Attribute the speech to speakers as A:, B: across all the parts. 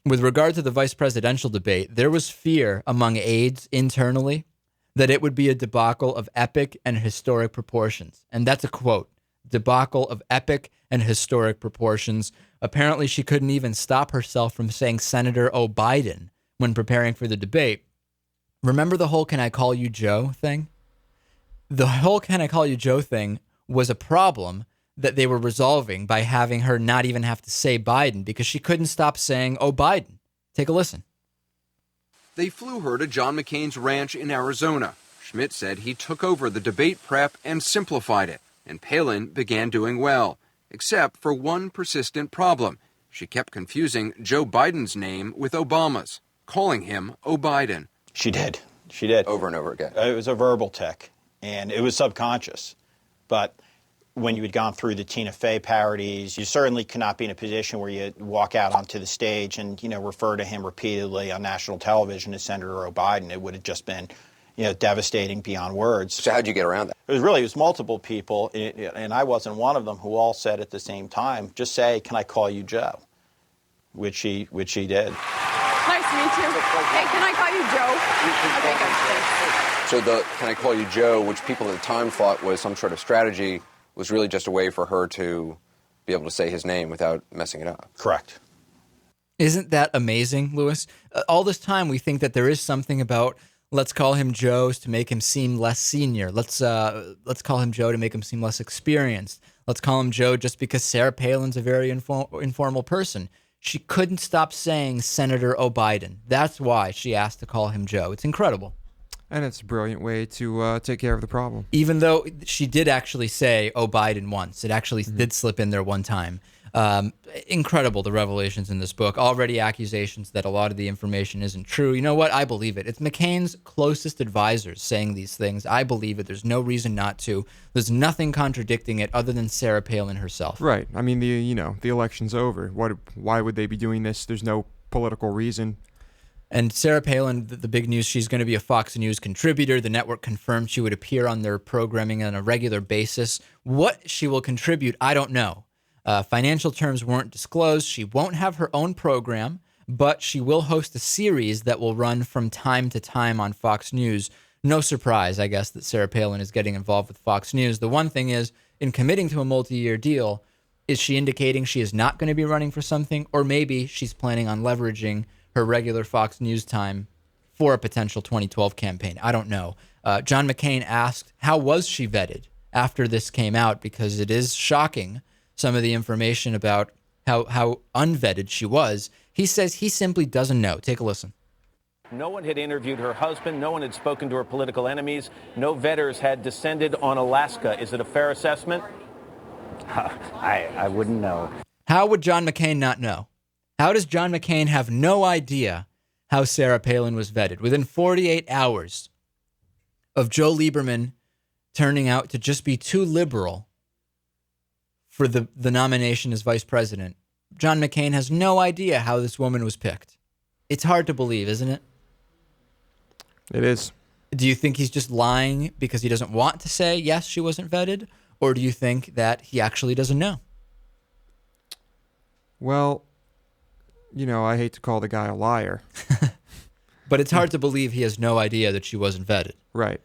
A: With regard to the vice presidential debate, there was fear among aides internally that it would be a debacle of epic and historic proportions. And that's a quote, debacle of epic and historic proportions. Apparently, she couldn't even stop herself from saying Senator OBiden when preparing for the debate. Remember the whole "Can I call you Joe" thing? The whole "Can I call you Joe" thing was a problem that they were resolving by having her not even have to say Biden because she couldn't stop saying Biden. Take a listen.
B: They flew her to John McCain's ranch in Arizona. Schmidt said he took over the debate prep and simplified it, and Palin began doing well, except for one persistent problem. She kept confusing Joe Biden's name with Obama's, calling him OBiden.
C: She did. She did.
B: Over and over again.
C: It was a verbal tic, and it was subconscious. But when you had gone through the Tina Fey parodies, you certainly could not be in a position where you walk out onto the stage and, refer to him repeatedly on national television as Senator OBiden. It would have just been, devastating beyond words.
B: So how'd you get around that?
C: It was multiple people, and I wasn't one of them, who all said at the same time, just say, "Can I call you Joe?" Which she did.
D: Nice to meet you. Hey, can I call you Joe? Okay, good. Thanks.
B: So the "Can I call you Joe," which people at the time thought was some sort of strategy, was really just a way for her to be able to say his name without messing it up.
C: Correct.
A: Isn't that amazing, Lewis? All this time we think that there is something about let's call him Joe to make him seem less senior. Let's call him Joe to make him seem less experienced. Let's call him Joe just because Sarah Palin's a very informal person. She couldn't stop saying Senator OBiden. That's why she asked to call him Joe. It's incredible.
E: And it's a brilliant way to take care of the problem.
A: Even though she did actually say Biden once. It actually did slip in there one time. Incredible, the revelations in this book. Already accusations that a lot of the information isn't true. You know what? I believe it. It's McCain's closest advisors saying these things. I believe it. There's no reason not to. There's nothing contradicting it other than Sarah Palin herself.
E: Right. I mean, the election's over. Why would they be doing this? There's no political reason.
A: And Sarah Palin, the big news, she's going to be a Fox News contributor. The network confirmed she would appear on their programming on a regular basis. What she will contribute, I don't know. Financial terms weren't disclosed. She won't have her own program, but she will host a series that will run from time to time on Fox News. No surprise, I guess, that Sarah Palin is getting involved with Fox News. The one thing is, in committing to a multi-year deal, is she indicating she is not going to be running for something, or maybe she's planning on leveraging her regular Fox News time for a potential 2012 campaign? I don't know. John McCain asked, how was she vetted after this came out? Because it is shocking, some of the information about how unvetted she was. He says he simply doesn't know. Take a listen.
F: No one had interviewed her husband. No one had spoken to her political enemies. No vetters had descended on Alaska. Is it a fair assessment?
G: I wouldn't know.
A: How would John McCain not know? How does John McCain have no idea how Sarah Palin was vetted? Within 48 hours of Joe Lieberman turning out to just be too liberal for the nomination as vice president, John McCain has no idea how this woman was picked. It's hard to believe, isn't it?
E: It is.
A: Do you think he's just lying because he doesn't want to say, yes, she wasn't vetted? Or do you think that he actually doesn't know?
E: Well, I hate to call the guy a liar.
A: But it's hard to believe he has no idea that she wasn't vetted.
E: Right.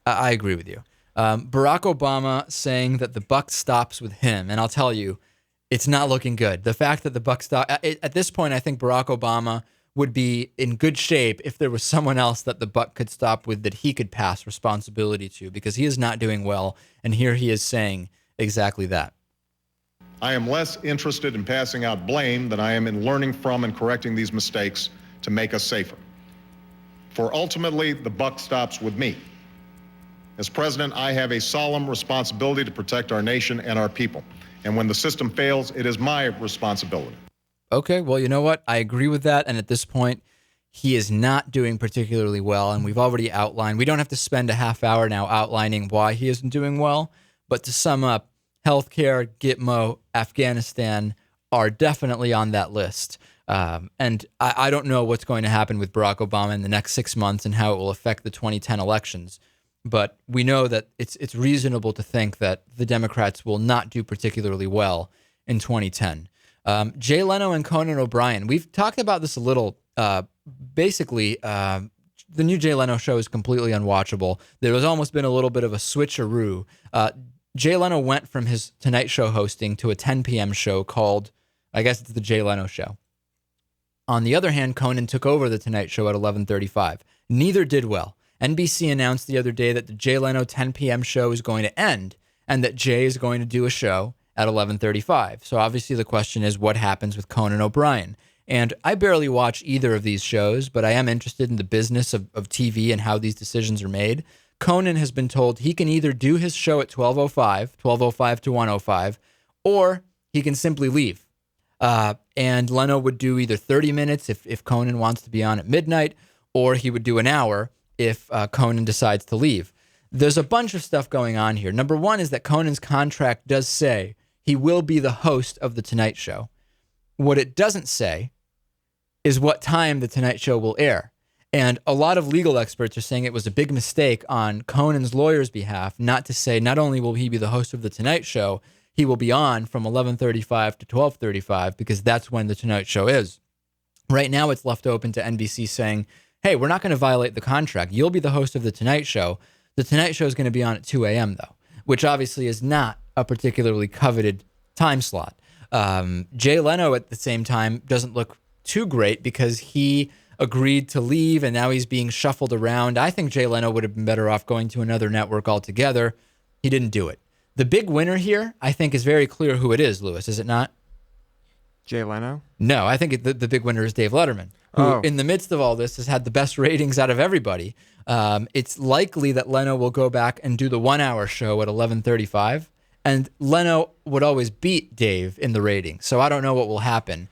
A: I agree with you. Barack Obama saying that the buck stops with him. And I'll tell you, it's not looking good. The fact that the buck stops... At this point, I think Barack Obama would be in good shape if there was someone else that the buck could stop with, that he could pass responsibility to, because he is not doing well. And here he is saying exactly that.
H: I am less interested in passing out blame than I am in learning from and correcting these mistakes to make us safer. For ultimately, the buck stops with me. As president, I have a solemn responsibility to protect our nation and our people. And when the system fails, it is my responsibility.
A: Okay, well, you know what? I agree with that. And at this point, he is not doing particularly well. And we've already outlined, we don't have to spend a half hour now outlining why he isn't doing well. But to sum up, healthcare, Gitmo, Afghanistan are definitely on that list. And I don't know what's going to happen with Barack Obama in the next 6 months and how it will affect the 2010 elections. But we know that it's reasonable to think that the Democrats will not do particularly well in 2010. Jay Leno and Conan OBrien. We've talked about this a little. Basically, the new Jay Leno show is completely unwatchable. There has almost been a little bit of a switcheroo. Jay Leno went from his Tonight Show hosting to a 10 p.m. show called, I guess it's the Jay Leno Show. On the other hand, Conan took over the Tonight Show at 11:35. Neither did well. NBC announced the other day that the Jay Leno 10 p.m. show is going to end and that Jay is going to do a show at 11:35. So obviously the question is what happens with Conan OBrien. And I barely watch either of these shows, but I am interested in the business of TV and how these decisions are made. Conan has been told he can either do his show at 12:05 to 1:05, or he can simply leave. And Leno would do either 30 minutes if Conan wants to be on at midnight, or he would do an hour if Conan decides to leave. There's a bunch of stuff going on here. Number one is that Conan's contract does say he will be the host of The Tonight Show. What it doesn't say is what time The Tonight Show will air. And a lot of legal experts are saying it was a big mistake on Conan's lawyer's behalf not to say not only will he be the host of The Tonight Show, he will be on from 11:35 to 12:35 because that's when The Tonight Show is. Right now it's left open to NBC saying, hey, we're not going to violate the contract. You'll be the host of The Tonight Show. The Tonight Show is going to be on at 2 a.m. though, which obviously is not a particularly coveted time slot. Jay Leno at the same time doesn't look too great because he agreed to leave and now he's being shuffled around. I think Jay Leno would have been better off going to another network altogether. He didn't do it. The big winner here, I think, is very clear who it is, Lewis, is it not?
E: Jay Leno?
A: No, I think the big winner is Dave Letterman, who in the midst of all this has had the best ratings out of everybody. It's likely that Leno will go back and do the 1 hour show at 11:35, and Leno would always beat Dave in the ratings. So I don't know what will happen.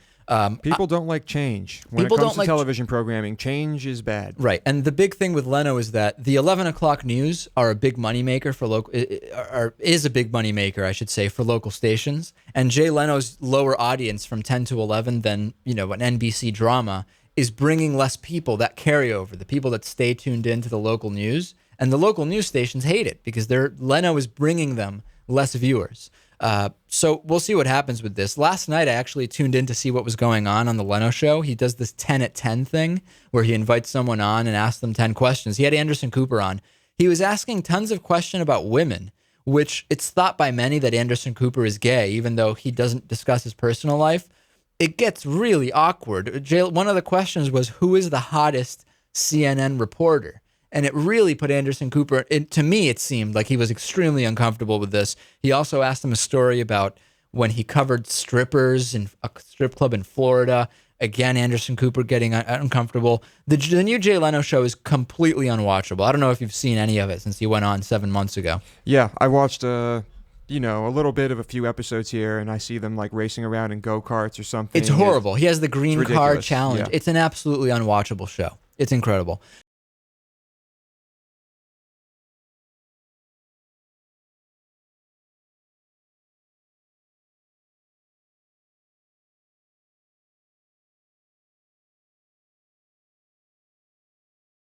E: People don't like change. When it comes to television programming, change is bad. Right.
A: And the big thing with Leno is that the 11 o'clock news are a big moneymaker for local, is a big moneymaker, I should say, for local stations. And Jay Leno's lower audience from 10 to 11 than, an NBC drama is bringing less people, that carryover, the people that stay tuned into the local news. And the local news stations hate it because Leno is bringing them less viewers. So we'll see what happens with this. Last night, I actually tuned in to see what was going on the Leno show. He does this 10 at 10 thing where he invites someone on and asks them 10 questions. He had Anderson Cooper on. He was asking tons of questions about women, which it's thought by many that Anderson Cooper is gay, even though he doesn't discuss his personal life. It gets really awkward. One of the questions was, who is the hottest CNN reporter? And it really put Anderson Cooper, to me, it seemed like he was extremely uncomfortable with this. He also asked him a story about when he covered strippers in a strip club in Florida. Again, Anderson Cooper getting uncomfortable. The new Jay Leno show is completely unwatchable. I don't know if you've seen any of it since he went on 7 months ago.
E: Yeah, I watched a little bit of a few episodes here, and I see them like racing around in go-karts or something.
A: It's horrible. He has the green card challenge.
E: Yeah.
A: It's an absolutely unwatchable show. It's incredible.